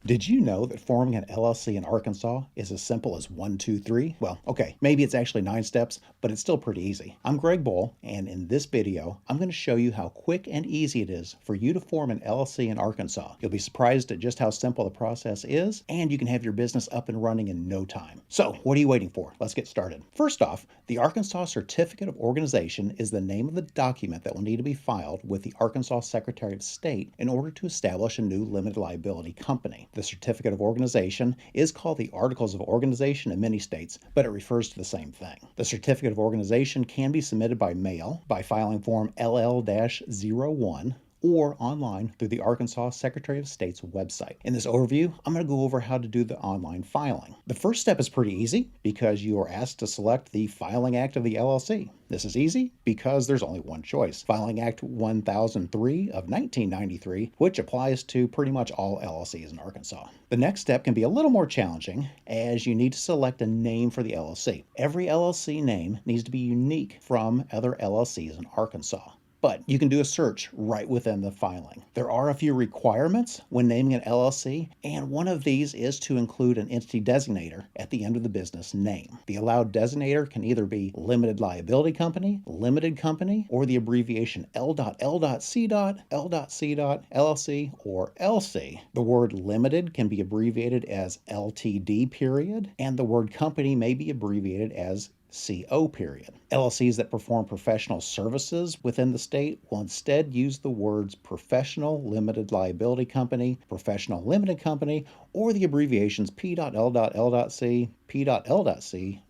Did you know that forming an LLC in Arkansas is as simple as 1, 2, 3? Well, okay, maybe it's actually 9 steps, but it's still pretty easy. I'm Greg Bull, and in this video, I'm going to show you how quick and easy it is for you to form an LLC in Arkansas. You'll be surprised at just how simple the process is, and you can have your business up and running in no time. So, what are you waiting for? Let's get started. First off, the Arkansas Certificate of Organization is the name of the document that will need to be filed with the Arkansas Secretary of State in order to establish a new limited liability company. The Certificate of Organization is called the Articles of Organization in many states, but it refers to the same thing. The Certificate of Organization can be submitted by mail by filing Form LL-01 or online through the Arkansas Secretary of State's website. In this overview, I'm going to go over how to do the online filing. The first step is pretty easy because you are asked to select the Filing Act of the LLC. This is easy because there's only one choice, Filing Act 1003 of 1993, which applies to pretty much all LLCs in Arkansas. The next step can be a little more challenging as you need to select a name for the LLC. Every LLC name needs to be unique from other LLCs in Arkansas. But you can do a search right within the filing. There are a few requirements when naming an LLC, and one of these is to include an entity designator at the end of the business name. The allowed designator can either be Limited Liability Company, Limited Company, or the abbreviation L.L.C. L.C. LLC, or LC. The word limited can be abbreviated as LTD period, and the word company may be abbreviated as CO period. LLCs that perform professional services within the state will instead use the words Professional Limited Liability Company, Professional Limited Company, or the abbreviations P.L.L.C, P.L.C,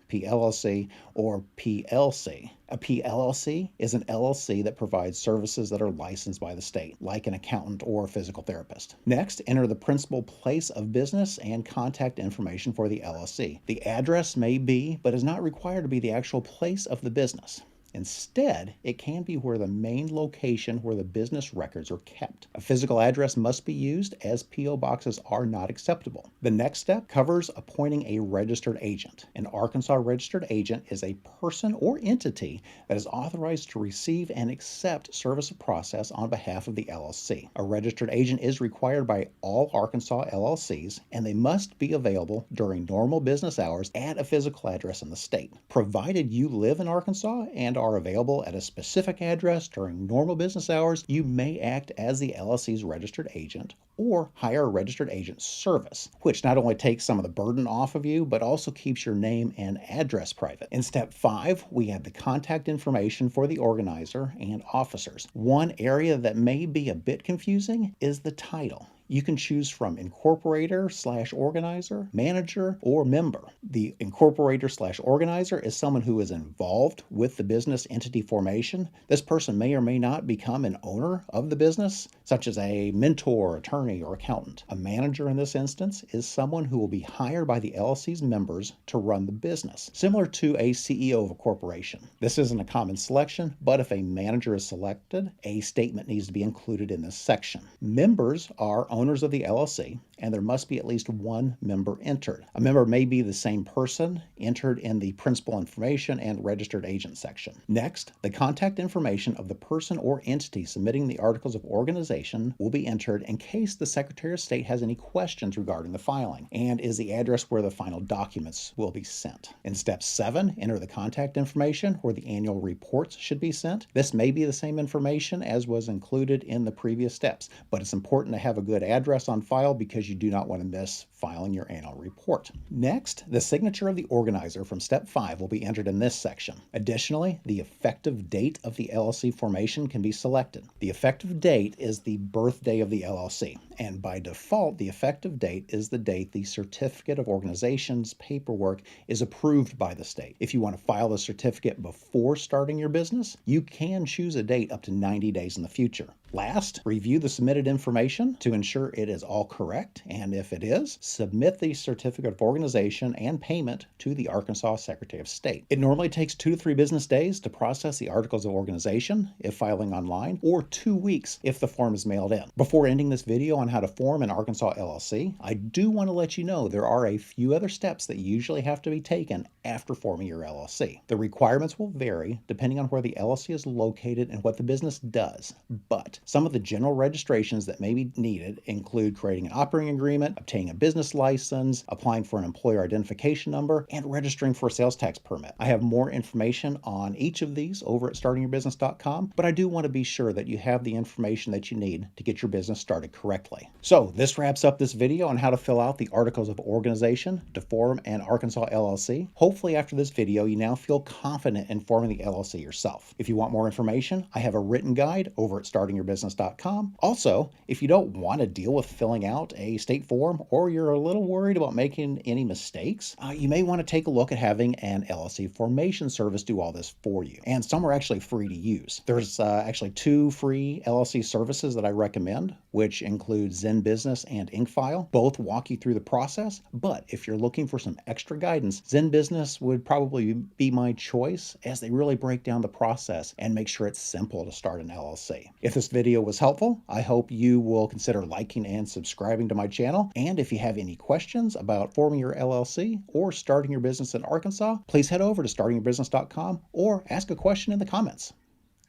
PLLC, or PLC. A PLLC is an LLC that provides services that are licensed by the state, like an accountant or a physical therapist. Next, enter the principal place of business and contact information for the LLC. The address may be, but is not required to be the actual place of the business. Instead, it can be where the main location where the business records are kept. A physical address must be used as P.O. boxes are not acceptable. The next step covers appointing a registered agent. An Arkansas registered agent is a person or entity that is authorized to receive and accept service of process on behalf of the LLC. A registered agent is required by all Arkansas LLCs, and they must be available during normal business hours at a physical address in the state. Provided you live in Arkansas and are available at a specific address during normal business hours, you may act as the LLC's registered agent or hire a registered agent service, which not only takes some of the burden off of you, but also keeps your name and address private. In step 5, we have the contact information for the organizer and officers. One area that may be a bit confusing is the title. You can choose from incorporator/organizer, manager, or member. The incorporator/organizer is someone who is involved with the business entity formation. This person may or may not become an owner of the business, such as a mentor, attorney, or accountant. A manager in this instance is someone who will be hired by the LLC's members to run the business, similar to a CEO of a corporation. This isn't a common selection, but if a manager is selected, a statement needs to be included in this section. Members are owners of the LLC, and there must be at least one member entered. A member may be the same person entered in the principal information and registered agent section. Next, the contact information of the person or entity submitting the articles of organization will be entered in case the Secretary of State has any questions regarding the filing, and is the address where the final documents will be sent. In step 7, enter the contact information where the annual reports should be sent. This may be the same information as was included in the previous steps, but it's important to have a good address on file because you do not want to miss filing your annual report. Next, the signature of the organizer from step 5 will be entered in this section. Additionally, the effective date of the LLC formation can be selected. The effective date is the birthday of the LLC, and by default, the effective date is the date the Certificate of Organization's paperwork is approved by the state. If you want to file the certificate before starting your business, you can choose a date up to 90 days in the future. Last, review the submitted information to ensure it is all correct, and if it is, submit the Certificate of Organization and payment to the Arkansas Secretary of State. It normally takes 2 to 3 business days to process the Articles of Organization if filing online, or 2 weeks if the form is mailed in. Before ending this video on how to form an Arkansas LLC, I do want to let you know there are a few other steps that usually have to be taken after forming your LLC. The requirements will vary depending on where the LLC is located and what the business does, but list. Some of the general registrations that may be needed include creating an operating agreement, obtaining a business license, applying for an employer identification number, and registering for a sales tax permit. I have more information on each of these over at startingyourbusiness.com, but I do want to be sure that you have the information that you need to get your business started correctly. So this wraps up this video on how to fill out the Articles of Organization to form an Arkansas LLC. Hopefully after this video, you now feel confident in forming the LLC yourself. If you want more information, I have a written guide over at startingyourbusiness.com. Also, if you don't want to deal with filling out a state form or you're a little worried about making any mistakes, you may want to take a look at having an LLC formation service do all this for you. And some are actually free to use. There's actually 2 free LLC services that I recommend, which include Zen Business and InkFile. Both walk you through the process, but if you're looking for some extra guidance, Zen Business would probably be my choice, as they really break down the process and make sure it's simple to start an LLC. If this video was helpful, I hope you will consider liking and subscribing to my channel. And if you have any questions about forming your LLC or starting your business in Arkansas, please head over to startingyourbusiness.com or ask a question in the comments.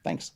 Thanks.